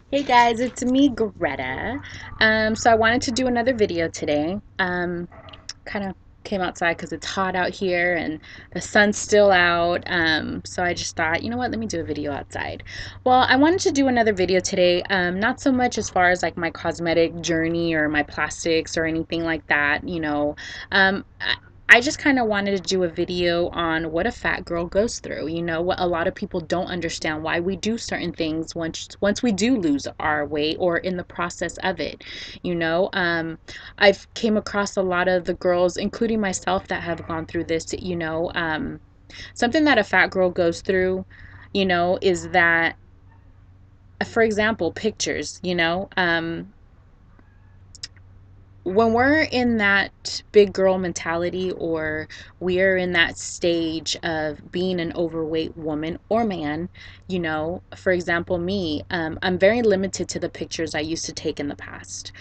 Hey guys, it's me, Greta. So I wanted to do another video today. Kind of came outside because it's hot out here and the sun's still out. So I just thought, you know what, let me do a video outside. Well, I wanted to do another video today. Not so much as far as like my cosmetic journey or my plastics or anything like that. I just kind of wanted to do a video on what a fat girl goes through. What a lot of people don't understand, why we do certain things once we do lose our weight or in the process of it. You know, I've came across a lot of the girls, including myself, that have gone through this. Something that a fat girl goes through, is that, for example, pictures. When we're in that big girl mentality, or we're in that stage of being an overweight woman or man, for example, me, I'm very limited to the pictures I used to take in the past,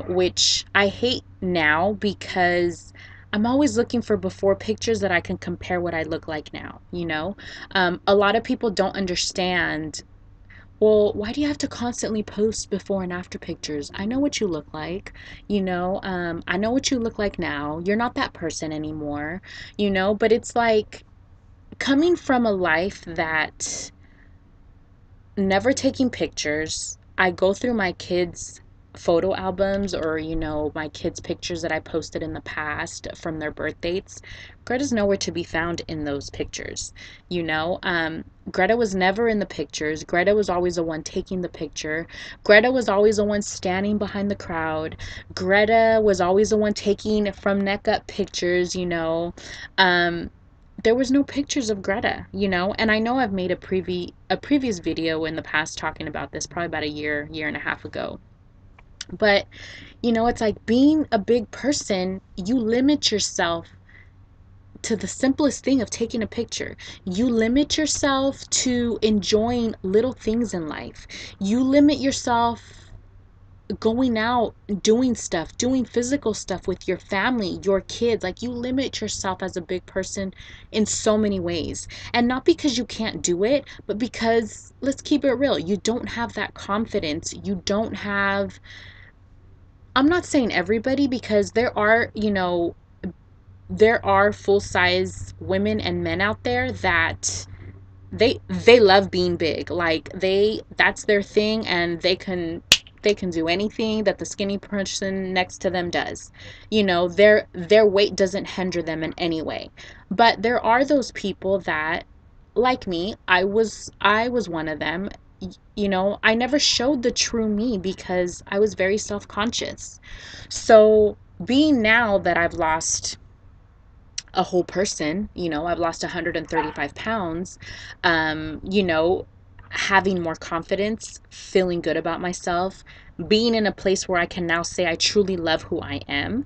which I hate now because I'm always looking for before pictures that I can compare what I look like now. A lot of people don't understand, well, why do you have to constantly post before and after pictures? I know what you look like, I know what you look like now. You're not that person anymore, but it's like coming from a life that never taking pictures. I go through my kids' photo albums, or my kids' pictures that I posted in the past from their birth dates. Greta's nowhere to be found in those pictures. Greta was never in the pictures. Greta was always the one taking the picture. Greta was always the one standing behind the crowd. Greta was always the one taking from neck up pictures. um there was no pictures of Greta, and I know I've made a previous video in the past talking about this, probably about a year and a half ago. But it's like, being a big person, you limit yourself to the simplest thing of taking a picture. You limit yourself to enjoying little things in life. You limit yourself going out, doing stuff, doing physical stuff with your family, your kids. Like, you limit yourself as a big person in so many ways. And not because you can't do it, but because, let's keep it real, you don't have that confidence. You don't have, I'm not saying everybody, because there are full size women and men out there that they love being big. Like, that's their thing, and they can do anything that the skinny person next to them does. Their weight doesn't hinder them in any way. But there are those people that, like me, I was one of them. I never showed the true me because I was very self-conscious. So, being now that I've lost a whole person, I've lost 135 pounds, having more confidence, feeling good about myself, being in a place where I can now say I truly love who I am.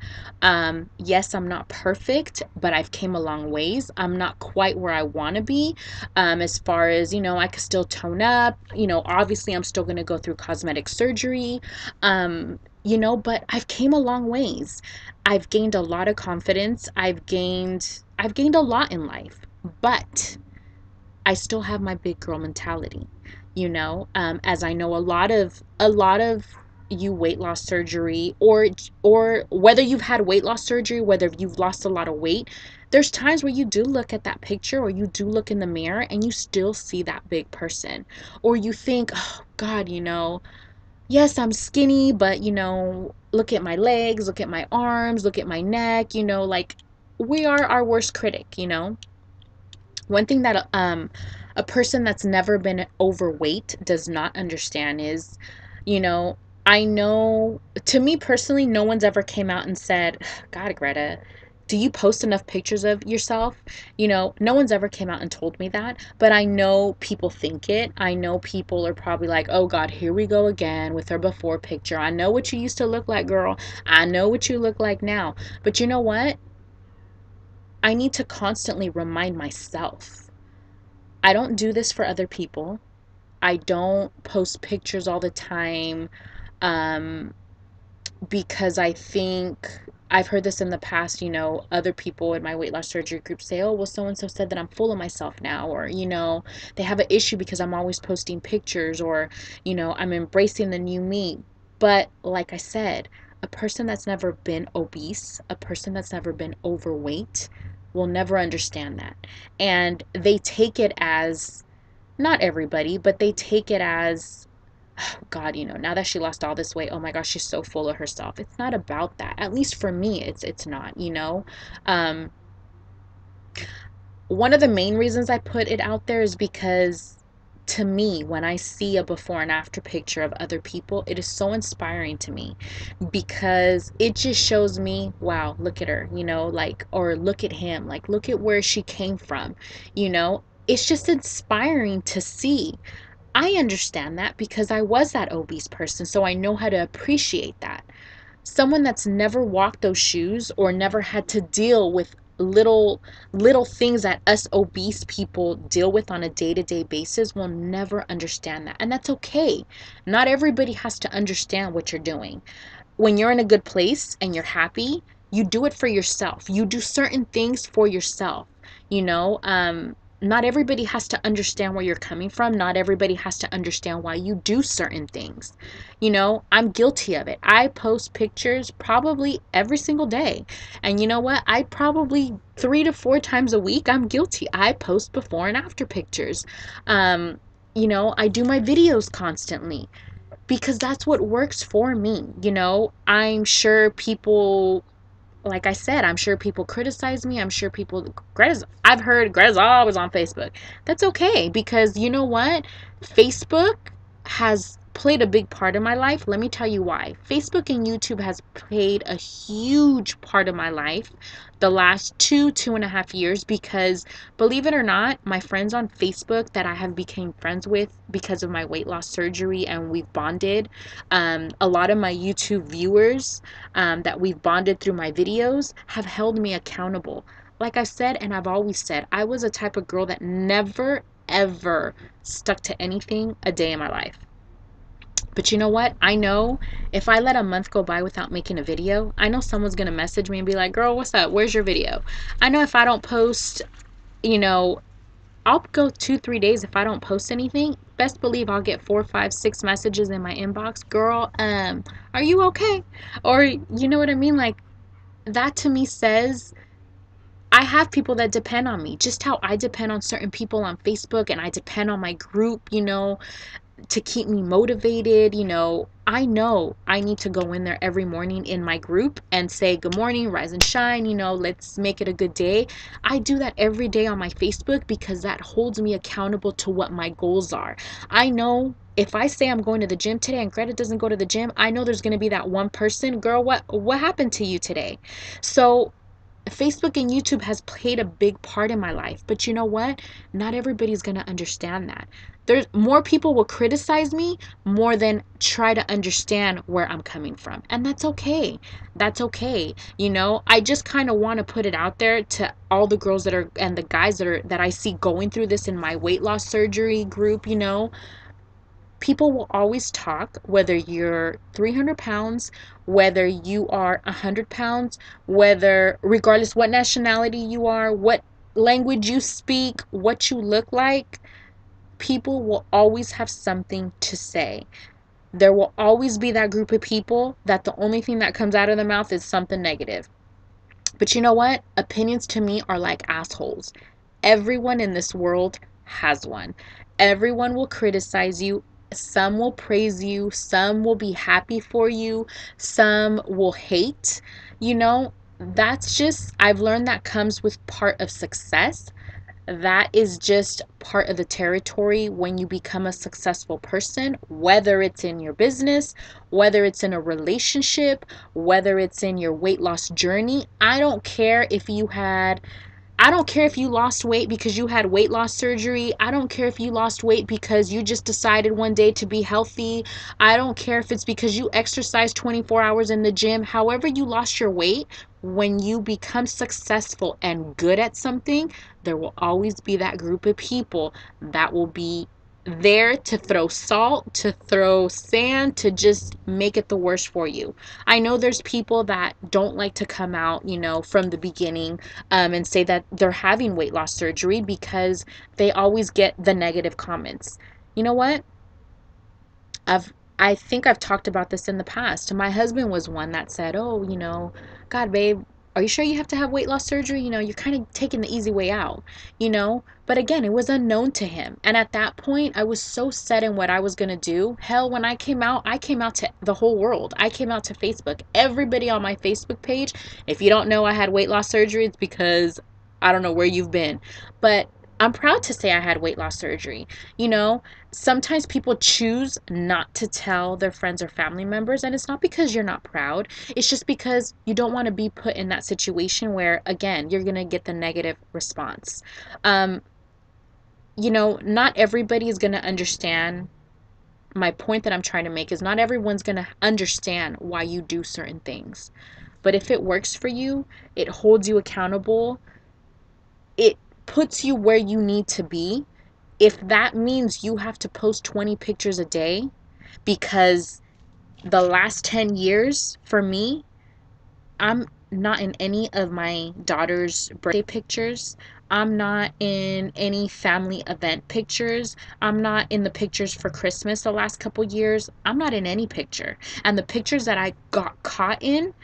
Yes, I'm not perfect, but I've came a long ways. I'm not quite where I want to be, as far as, I could still tone up. Obviously I'm still going to go through cosmetic surgery, but I've came a long ways. I've gained a lot of confidence. I've gained a lot in life, but I still have my big girl mentality. As I know, a lot of you weight loss surgery, or whether you've had weight loss surgery, whether you've lost a lot of weight, there's times where you do look at that picture, or you do look in the mirror, and you still see that big person, or you think, oh God, yes, I'm skinny, but look at my legs, look at my arms, look at my neck, like, we are our worst critic. One thing that a person that's never been overweight does not understand is, you know, I know, to me personally, no one's ever came out and said, God, Greta, do you post enough pictures of yourself? No one's ever came out and told me that, but I know people think it. I know people are probably like, oh God, here we go again with her before picture. I know what you used to look like, girl. I know what you look like now. But you know what? I need to constantly remind myself. I don't do this for other people. I don't post pictures all the time. Um, because I think I've heard this in the past, other people in my weight loss surgery group say, oh, well, so and so said that I'm full of myself now, or, they have an issue because I'm always posting pictures, or, I'm embracing the new me. But like I said, a person that's never been obese, a person that's never been overweight, will never understand that. And they take it as, not everybody, but they take it as, God, now that she lost all this weight, oh my gosh, she's so full of herself. It's not about that. At least for me, it's not. Um, One of the main reasons I put it out there is because, to me, when I see a before and after picture of other people, it is so inspiring to me, because it just shows me, wow, look at her, like, or look at him, like, look at where she came from, you know. It's just inspiring to see. I understand that because I was that obese person, so I know how to appreciate that. Someone that's never walked those shoes or never had to deal with little things that us obese people deal with on a day-to-day basis will never understand that. And that's okay. Not everybody has to understand what you're doing. When you're in a good place and you're happy, you do it for yourself. You do certain things for yourself. You know, Not everybody has to understand where you're coming from. Not everybody has to understand why you do certain things. I'm guilty of it. I post pictures probably every single day. And you know what? I probably 3 to 4 times a week, I'm guilty. I post before and after pictures. I do my videos constantly because that's what works for me. I'm sure people, like I said, I'm sure people criticize me. I'm sure I've heard Greta's always on Facebook. That's okay, because you know what? Facebook has played a big part in my life. Let me tell you why. Facebook and YouTube has played a huge part of my life the last 2.5 years, because believe it or not, my friends on Facebook that I have become friends with because of my weight loss surgery, and we've bonded. A lot of my YouTube viewers that we've bonded through my videos have held me accountable. Like I've said, and I've always said, I was a type of girl that never, ever stuck to anything a day in my life. But you know what? I know if I let a month go by without making a video, I know someone's going to message me and be like, girl, what's up? Where's your video? I know if I don't post, you know, I'll go 2, 3 days if I don't post anything. Best believe I'll get 4, 5, 6 messages in my inbox. Girl, are you okay? Or you know what I mean? Like, that to me says I have people that depend on me, just how I depend on certain people on Facebook, and I depend on my group, to keep me motivated. I know I need to go in there every morning in my group and say, good morning, rise and shine, let's make it a good day. I do that every day on my Facebook because that holds me accountable to what my goals are. I know if I say I'm going to the gym today and Greta doesn't go to the gym, I know there's going to be that one person, girl, what happened to you today? So Facebook and YouTube has played a big part in my life, but you know what? Not everybody's going to understand that. There's more people will criticize me more than try to understand where I'm coming from. And that's okay. That's okay. I just kind of want to put it out there to all the girls that are, and the guys that I see going through this in my weight loss surgery group. People will always talk, whether you're 300 pounds, whether you are 100 pounds, regardless what nationality you are, what language you speak, what you look like, people will always have something to say. There will always be that group of people that the only thing that comes out of their mouth is something negative. But you know what? Opinions to me are like assholes. Everyone in this world has one. Everyone will criticize you. Some will praise you. Some will be happy for you. Some will hate. That's just, I've learned that comes with part of success. That is just part of the territory when you become a successful person, whether it's in your business, whether it's in a relationship, whether it's in your weight loss journey. I don't care if you lost weight because you had weight loss surgery. I don't care if you lost weight because you just decided one day to be healthy. I don't care if it's because you exercise 24 hours in the gym. However you lost your weight, when you become successful and good at something, there will always be that group of people that will be there to throw salt, to throw sand, to just make it the worst for you. I know there's people that don't like to come out, from the beginning, and say that they're having weight loss surgery because they always get the negative comments. You know what? I think I've talked about this in the past. My husband was one that said, "Oh, God, babe, are you sure you have to have weight loss surgery? You're kind of taking the easy way out, But again, it was unknown to him. And at that point, I was so set in what I was going to do. Hell, when I came out to the whole world. I came out to Facebook. Everybody on my Facebook page, if you don't know I had weight loss surgery, it's because I don't know where you've been. But I'm proud to say I had weight loss surgery. You know, Sometimes people choose not to tell their friends or family members, and it's not because you're not proud. It's just because you don't want to be put in that situation where, again, you're going to get the negative response. Um, not everybody is going to understand. My point that I'm trying to make is not everyone's going to understand why you do certain things. But if it works for you, it holds you accountable, it puts you where you need to be. If that means you have to post 20 pictures a day, because the last 10 years for me, I'm not in any of my daughter's birthday pictures. I'm not in any family event pictures. I'm not in the pictures for Christmas the last couple years. I'm not in any picture. And the pictures that I got caught in,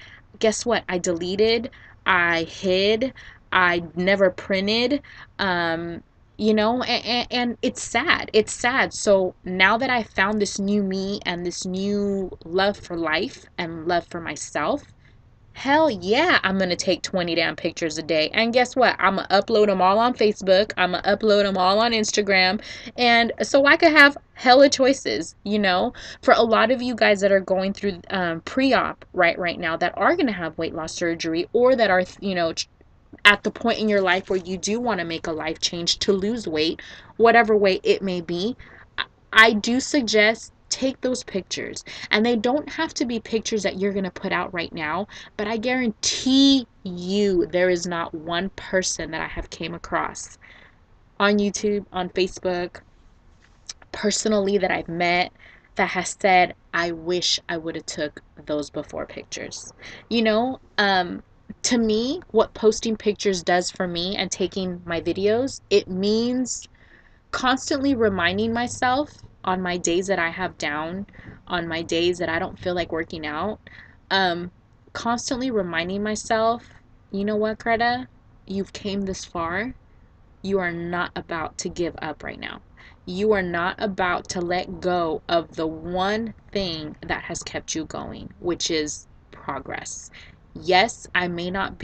guess what? I deleted, I hid, I never printed. And it's sad. It's sad. So now that I found this new me and this new love for life and love for myself, hell yeah, I'm going to take 20 damn pictures a day. And guess what? I'm going to upload them all on Facebook. I'm going to upload them all on Instagram. And so I could have hella choices. For a lot of you guys that are going through pre-op right now, that are going to have weight loss surgery, or that are, at the point in your life where you do want to make a life change to lose weight, whatever weight it may be, I do suggest take those pictures. And they don't have to be pictures that you're going to put out right now, but I guarantee you there is not one person that I have came across on YouTube, on Facebook, personally, that I've met, that has said, I wish I would have took those before pictures. To me, what posting pictures does for me and taking my videos, it means constantly reminding myself on my days that I have down, on my days that I don't feel like working out, constantly reminding myself, you know what, Greta, you've came this far. You are not about to give up right now. You are not about to let go of the one thing that has kept you going, which is progress. Yes, I may not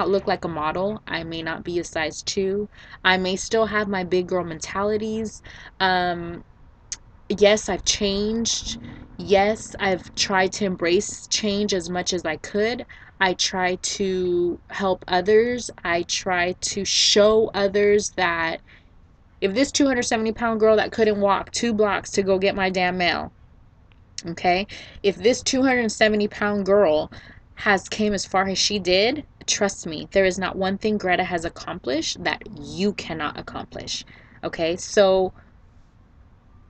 look like a model. I may not be a size 2. I may still have my big girl mentalities. Yes, I've changed. Yes, I've tried to embrace change as much as I could. I try to help others. I try to show others that if this 270-pound girl that couldn't walk 2 blocks to go get my damn mail, okay, if this 270-pound girl has came as far as she did, trust me, there is not one thing Greta has accomplished that you cannot accomplish. Okay, so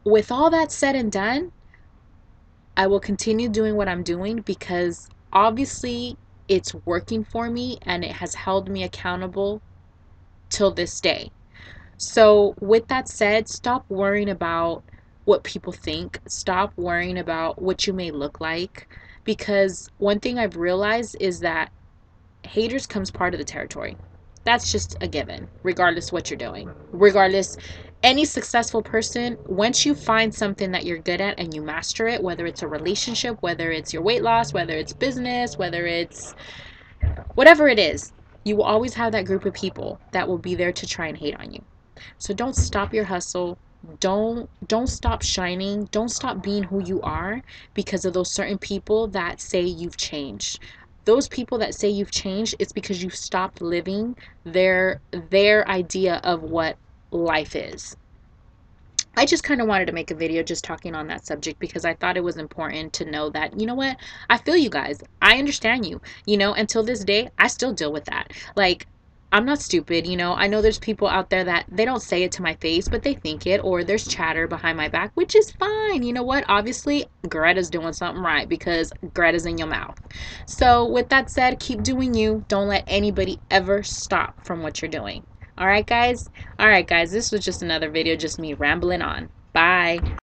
with all that said and done, I will continue doing what I'm doing because obviously it's working for me and it has held me accountable till this day. So with that said, stop worrying about what people think. Stop worrying about what you may look like, because one thing I've realized is that haters comes part of the territory. That's just a given, regardless what you're doing. Regardless, any successful person, once you find something that you're good at and you master it, whether it's a relationship, whether it's your weight loss, whether it's business, whether it's whatever it is, you will always have that group of people that will be there to try and hate on you. So don't stop your hustle. Don't stop shining. Don't stop being who you are because of those certain people that say you've changed. Those people that say you've changed, it's because you've stopped living their idea of what life is. I just kind of wanted to make a video just talking on that subject because I thought it was important to know that, you know what, I feel you guys. I understand you. Until this day, I still deal with that. Like, I'm not stupid, you know. I know there's people out there that they don't say it to my face, but they think it, or there's chatter behind my back, which is fine. You know what? Obviously, Greta's doing something right because Greta's in your mouth. So, with that said, keep doing you. Don't let anybody ever stop from what you're doing. All right, guys? All right, guys. This was just another video, just me rambling on. Bye.